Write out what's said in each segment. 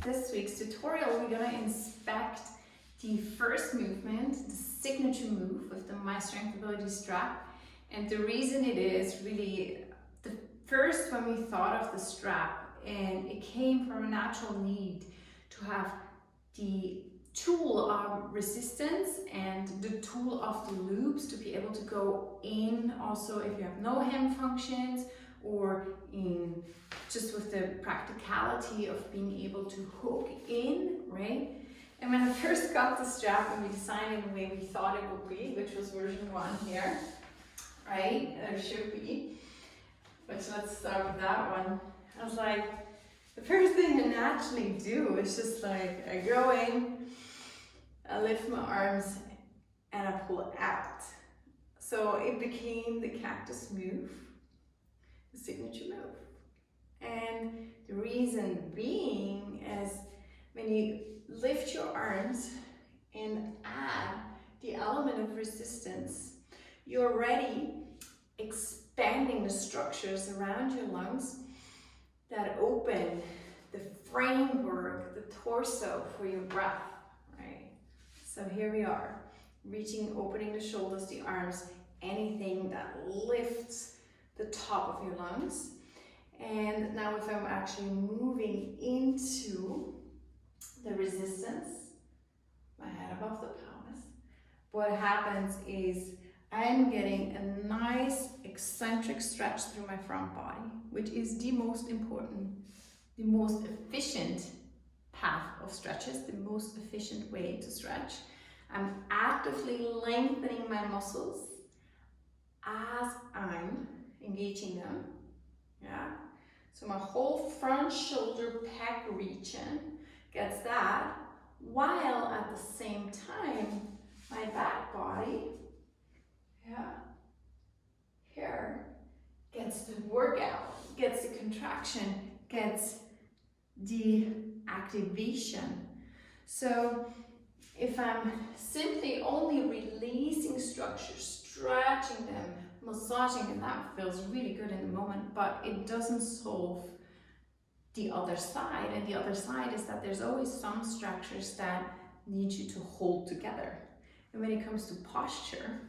this week's tutorial, we're gonna inspect the first movement, the signature move with the My Strength Ability strap. And the reason it is really, the first when we thought of the strap, and it came from a natural need to have the tool of resistance and the tool of the loops to be able to go in also if you have no hem functions, or in just with the practicality of being able to hook in, right? And when I first got the strap and we designed it the way we thought it would be, which was version 1 here, right? There should be, which let's start with that one. I was like, the first thing I naturally do is just like, I go in, I lift my arms, and I pull out. So it became the cactus move, the signature move. And the reason being is when you lift your arms and add the element of resistance, you're already expanding the structures around your lungs that open the framework, the torso for your breath, right? So here we are, reaching, opening the shoulders, the arms, anything that lifts the top of your lungs. And now if I'm actually moving into the resistance, my head above the pelvis, what happens is I'm getting a nice eccentric stretch through my front body, which is the most important, the most efficient path of stretches, the most efficient way to stretch. I'm actively lengthening my muscles as I'm engaging them, yeah? So my whole front shoulder pec region gets that, while at the same time, my back body, yeah, here, gets the workout, gets the contraction, gets the activation. So if I'm simply only releasing structures, stretching them, massaging, and that feels really good in the moment, but it doesn't solve the other side. And the other side is that there's always some structures that need you to hold together. And when it comes to posture,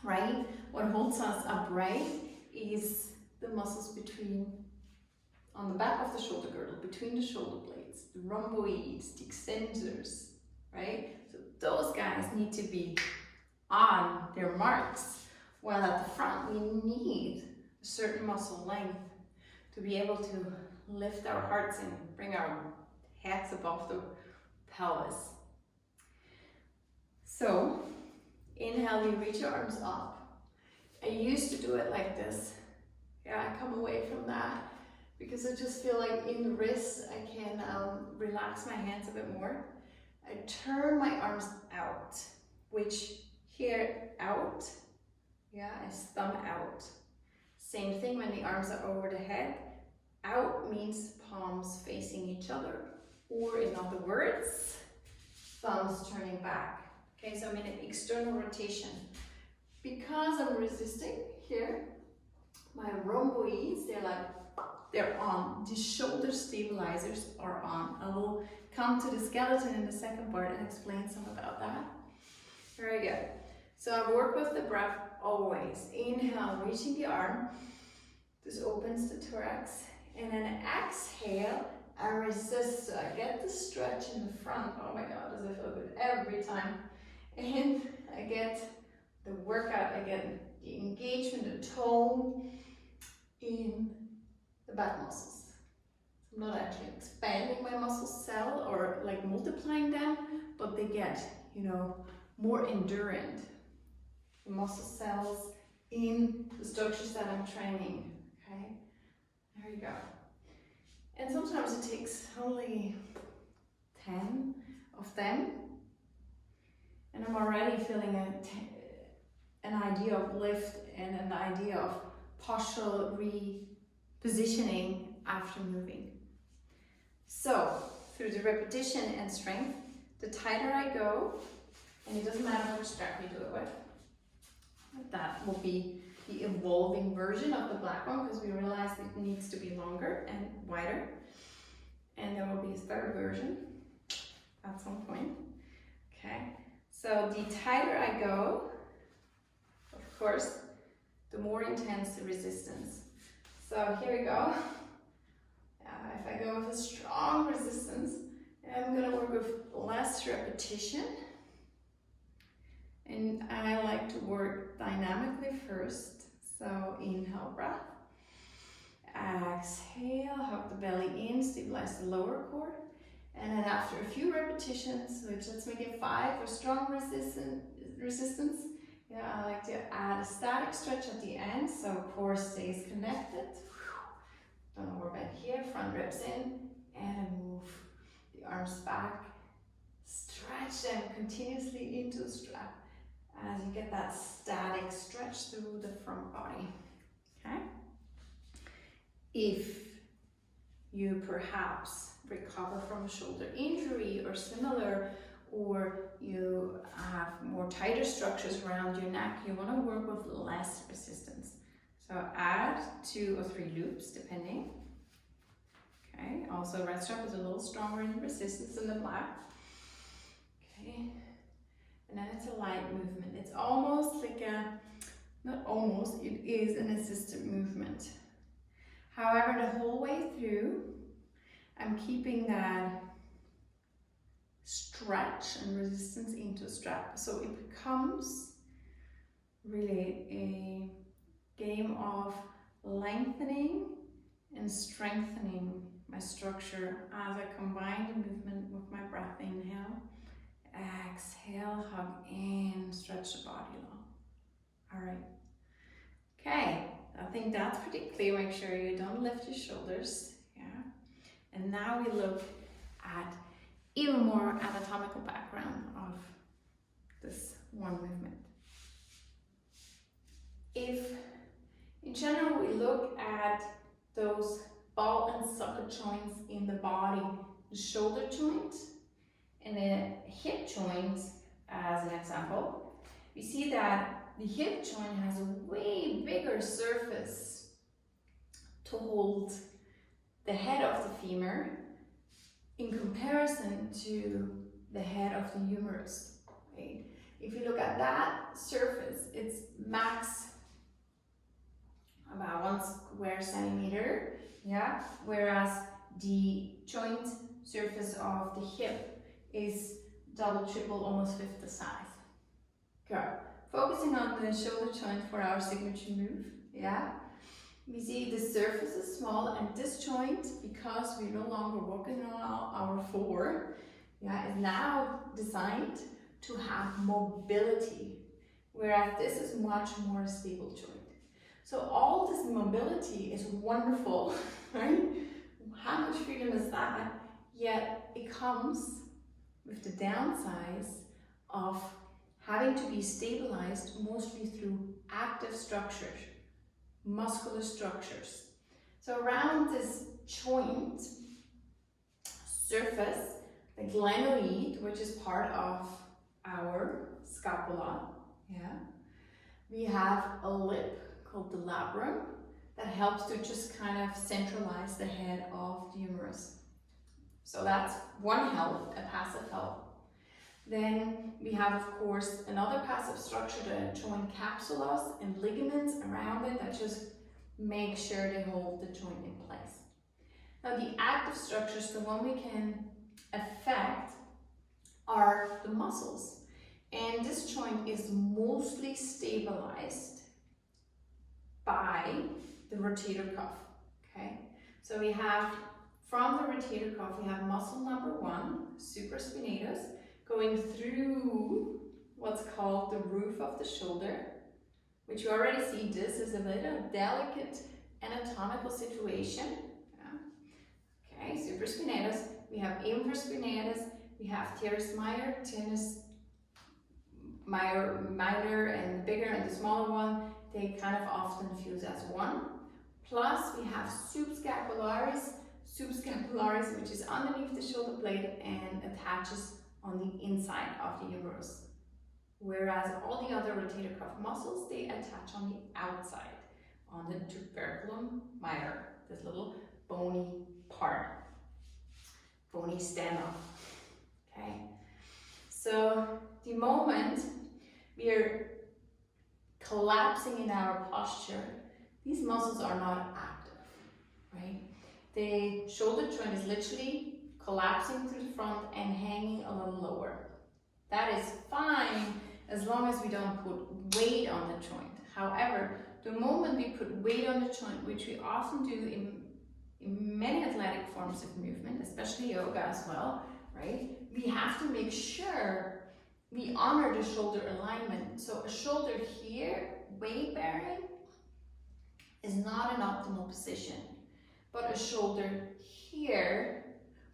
right, what holds us upright is the muscles between, on the back of the shoulder girdle, between the shoulder blades, the rhomboids, the extensors, right? So those guys need to be on their marks. While at the front, we need a certain muscle length to be able to lift our hearts and bring our heads above the pelvis. So, inhale, you reach your arms up. I used to do it like this. Yeah, I come away from that because I just feel like in the wrists, I can relax my hands a bit more. I turn my arms out, which here, out. Yeah, I thumb out. Same thing when the arms are over the head. Out means palms facing each other, or in other words, thumbs turning back. Okay, so I'm in an external rotation. Because I'm resisting here, my rhomboids, they're on. The shoulder stabilizers are on. I will come to the skeleton in the second part and explain some about that. Very good. So I work with the breath always. Inhale, reaching the arm. This opens the thorax. And then exhale, I resist. So I get the stretch in the front. Oh my God, does it feel good every time. And I get the workout, I get the engagement, the tone in the back muscles. I'm not actually expanding my muscle cell or like multiplying them, but they get, you know, more endurant. The muscle cells in the structures that I'm training, okay? There you go. And sometimes it takes only 10 of them, and I'm already feeling an idea of lift and an idea of postural repositioning after moving. So, through the repetition and strength, the tighter I go, and it doesn't matter which strap you do it with, that will be the evolving version of the black one, because we realized it needs to be longer and wider. and there will be a third version at some point. Okay, so the tighter I go, of course, the more intense the resistance. So here we go. If I go with a strong resistance, I'm going to work with less repetition. And I like to work dynamically first. So inhale, breath. Exhale, hug the belly in, stabilize the lower core. And then after a few repetitions, which let's make it 5 for strong resistance. Yeah, I like to add a static stretch at the end, so core stays connected. Don't overbend here, front ribs in, and move the arms back. Stretch them continuously into the strap as you get that static stretch through the front body. Okay? If you perhaps recover from a shoulder injury or similar, or you have more tighter structures around your neck, you want to work with less resistance. So add 2 or 3 loops depending. Okay, also right strap is a little stronger in resistance than the black. Okay, and then it's a light movement. It's almost like not almost, it is an assisted movement. However, the whole way through, I'm keeping that stretch and resistance into a strap. So it becomes really a game of lengthening and strengthening my structure as I combine the movement with my breath. Inhale, exhale, hug in, stretch the body long. All right. Okay, I think that's pretty clear. Make sure you don't lift your shoulders. Yeah. And now we look at even more anatomical background of this one movement. If in general we look at those ball and socket joints in the body, the shoulder joint and the hip joint as an example, we see that the hip joint has a way bigger surface to hold the head of the femur in comparison to the head of the humerus. Right? If you look at that surface, it's max about 1 square centimeter, yeah, whereas the joint surface of the hip is double, triple, almost 5th the size. Good. Focusing on the shoulder joint for our signature move, yeah. We see the surface is small, and this joint, because we're no longer working on our 4, yeah, is now designed to have mobility, whereas this is much more stable joint. So all this mobility is wonderful, right? How much freedom is that? Yet it comes with the downsides of having to be stabilized mostly through active structures, muscular structures. So around this joint surface, the glenoid, which is part of our scapula, yeah, we have a lip called the labrum that helps to just kind of centralize the head of the humerus. So that's one help, a passive help. Then we have, of course, another passive structure, the joint capsulas and ligaments around it that just make sure they hold the joint in place. Now the active structures, the one we can affect, are the muscles. And this joint is mostly stabilized by the rotator cuff, okay? So we have, from the rotator cuff, we have muscle number 1, supraspinatus, going through what's called the roof of the shoulder, which you already see. This is a bit of a delicate anatomical situation. Yeah. Okay, supraspinatus. We have infraspinatus. We have teres minor, and the bigger and the smaller one. They kind of often fuse as one. Plus, we have subscapularis, which is underneath the shoulder blade and attaches on the inside of the humerus. Whereas all the other rotator cuff muscles, they attach on the outside, on the tuberculum minor, this little bony part. phony standoff. Okay, so the moment we are collapsing in our posture, these muscles are not active, right? The shoulder joint is literally collapsing to the front and hanging a little lower. That is fine as long as we don't put weight on the joint. However, the moment we put weight on the joint, which we often do in many athletic forms of movement, especially yoga as well, right? We have to make sure we honor the shoulder alignment. So a shoulder here, weight bearing, is not an optimal position. But a shoulder here,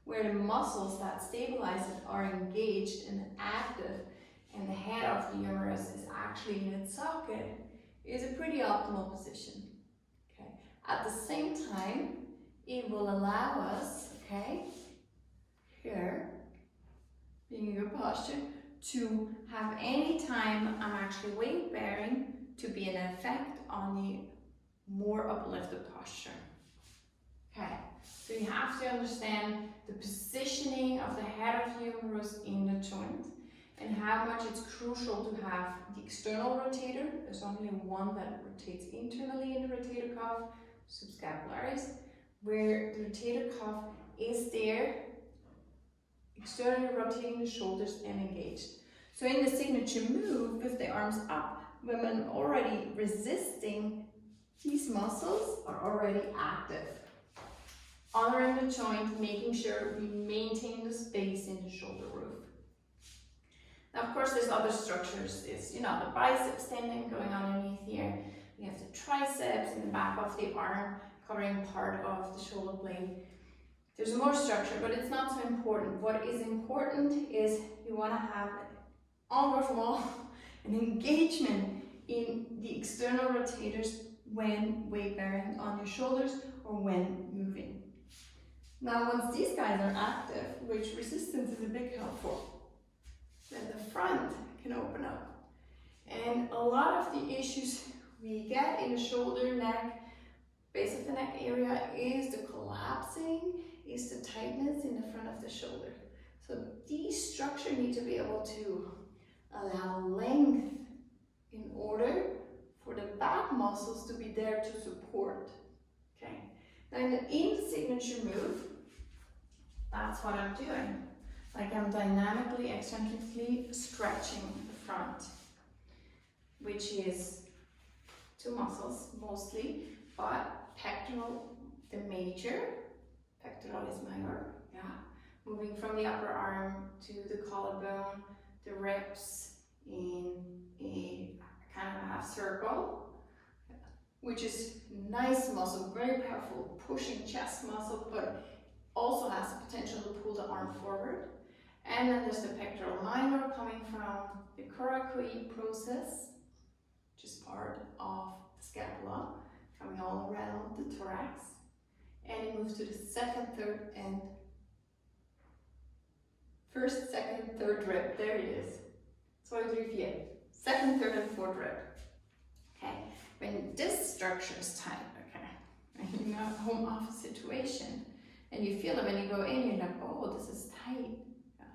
where the muscles that stabilize it are engaged and active, and the head of the humerus is actually in its socket, is a pretty optimal position. Okay. At the same time, it will allow us, okay, here, being in good posture, to have any time I'm actually weight bearing to be an effect on the more uplifted posture. Okay, so you have to understand the positioning of the head of the humerus in the joint and how much it's crucial to have the external rotator. There's only one that rotates internally in the rotator cuff, subscapularis, where the rotator cuff is there, externally rotating the shoulders and engaged. So in the signature move, with the arms up, when I'm already resisting, these muscles are already active. Honoring the joint, making sure we maintain the space in the shoulder roof. Now, of course, there's other structures. There's, the biceps tendon going underneath here. We have the triceps in the back of the arm, covering part of the shoulder blade. There's more structure, but it's not so important. What is important is you want to have engagement, an engagement in the external rotators when weight bearing on your shoulders or when moving. Now, once these guys are active, which resistance is a big help for, then the front can open up. And a lot of the issues we get in the shoulder, neck, base of the neck area is the collapsing, is the tightness in the front of the shoulder. So these structures need to be able to allow length in order for the back muscles to be there to support. Okay. Now in the signature move, that's what I'm doing. Like I'm dynamically, eccentrically stretching the front, which is two muscles mostly, but pectoral, the major, pectoralis minor, yeah. Moving from the upper arm to the collarbone, the ribs in a kind of a half circle, which is nice muscle, very powerful, pushing chest muscle, but also has the potential to pull the arm forward. And then there's the pectoral minor coming from the coracoid process, which is part of the scapula, coming all around the thorax. And it moves to the second, third, and first, second, third rib. There it is. 2, 3, 4. Second, third, and fourth rib. Okay. When this structure is tight, okay, and you're in a home office situation, and you feel it when you go in, you're like, oh, this is tight. Yeah.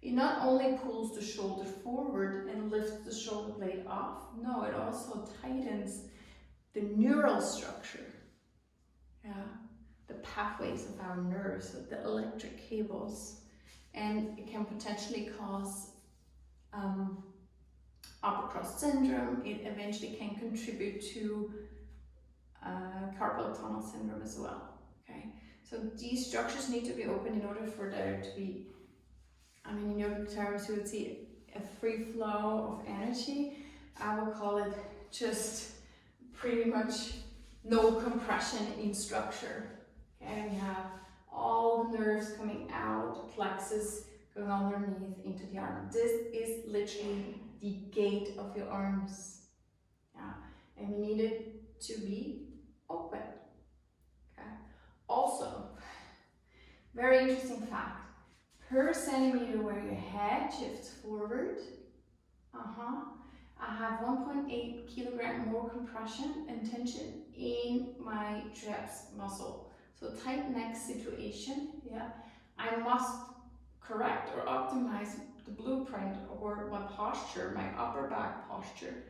It not only pulls the shoulder forward and lifts the shoulder blade off, no, it also tightens the neural structure. Yeah. The pathways of our nerves, the electric cables, and it can potentially cause upper cross syndrome. It eventually can contribute to carpal tunnel syndrome as well. Okay, so these structures need to be open in order for there to be, in yogic terms, you would see a free flow of energy. I would call it just pretty much no compression in structure. Okay, we have all the nerves coming out, plexus going underneath into the arm. This is literally the gate of your arms. Yeah, and we need it to be open. Okay. Also, very interesting fact: per centimeter where your head shifts forward, I have 1.8 kilogram more compression and tension in my traps muscle. So tight neck situation, yeah, I must correct or optimize the blueprint or my posture, my upper back posture,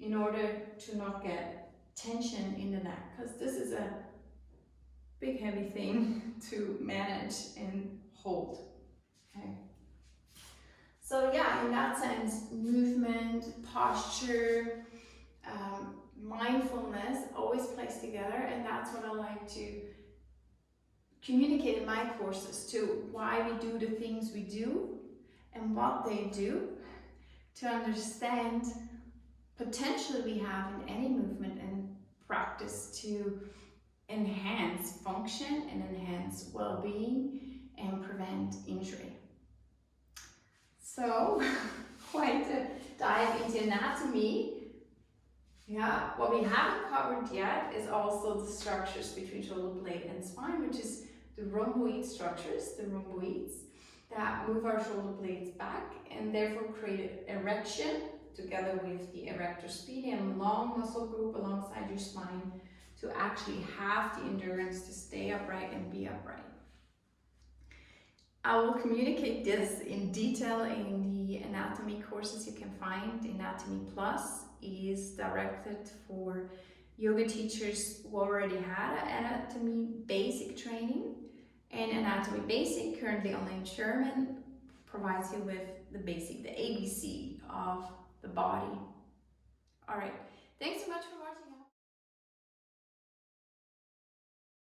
in order to not get tension in the neck, because this is a big heavy thing to manage and hold. Okay. So yeah, in that sense, movement, posture, mindfulness always plays together, and that's what I like to communicate in my courses too, why we do the things we do and what they do, to understand potential we have in any movement and practice to enhance function and enhance well-being and prevent injury. So, quite a dive into anatomy. Yeah, what we haven't covered yet is also the structures between shoulder blade and spine, which is the rhomboid structures, the rhomboids, that move our shoulder blades back and therefore create erection together with the erector spinae, long muscle group alongside your spine to actually have the endurance to stay upright and be upright. I will communicate this in detail in the anatomy courses you can find. Anatomy Plus is directed for yoga teachers who already had an anatomy basic training, and Anatomy Basic, currently only in German, provides you with the basic, the ABC of the body. All right, thanks so much for watching.